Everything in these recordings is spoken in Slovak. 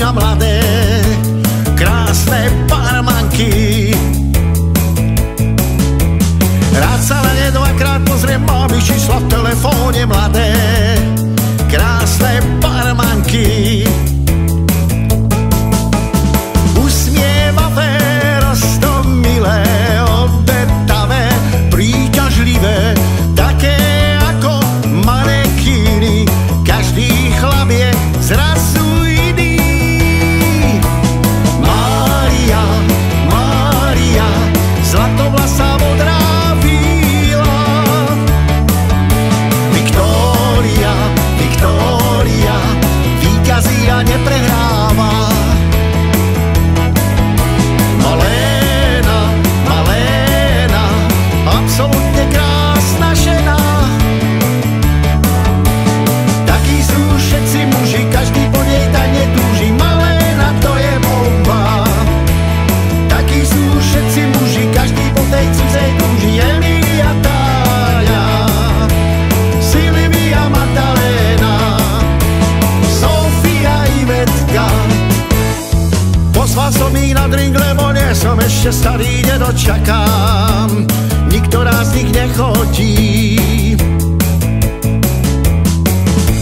a mladé, krásne barmanky. Rád sa na ne dvakrát pozriem, mám ich čísla v telefóne, mladé, krásne barmanky. Usmievavé, roztomilé, obetavé, príťažlivé, také ako manekíny. Každý chlap je zrazu iný. Mária, Mária, zlatovlasá modrá víla. Viktória, Viktória, víťazí a neprehráva. Maléna, Maléna, absolútne krásna žena. Takí sú všetci muži, každý po nej tajne túži. Maléna, to je bomba. Takí sú všetci muži, každý po tej cudzej túži. Emilia, Táňa, Silvia, Magdaléna, Sofia, Ivetka. Poslal som ich na drink, lebo nie som ešte starý, nedočakám. Nikto raz z nich nechodí.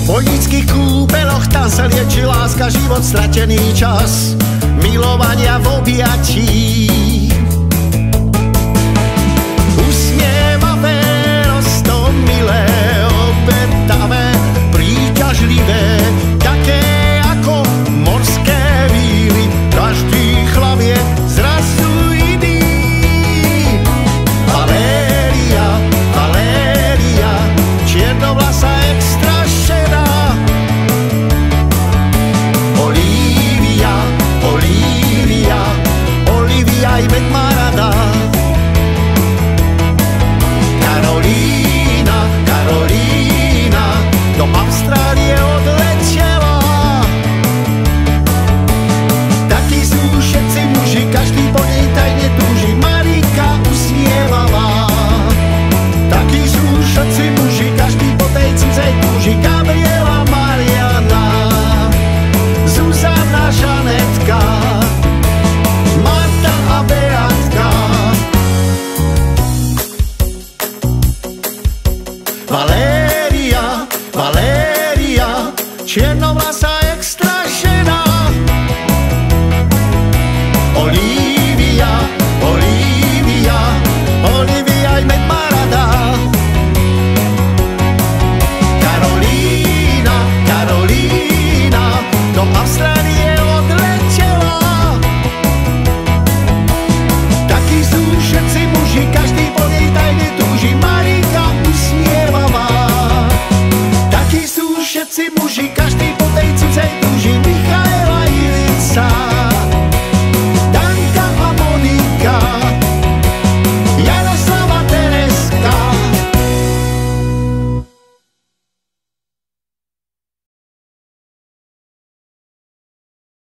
V bojnických kúpeloch tam sa lieči láska, život, stratený čas, milovania v objatí. Usmievavé, roztomilé, obetavé, príťažlivé, také ako morské víly. Každý chlap je zrazu iný. Valéria, Valéria, čiernovlasá extra žena. Olivia, Olivia, Olivia, Ivet má rada. Karolína, Karolína, do Austrálie odletela. Takí sú všetci muži, každý po nej tajne túži. Marika usmievavá. Takí sú všetci muži, každý po tej cudzej túži. Gabriela, Mariana, Zuzana, Žanetka, Marta a Beatka. Valéria, Valéria, čiernovlasá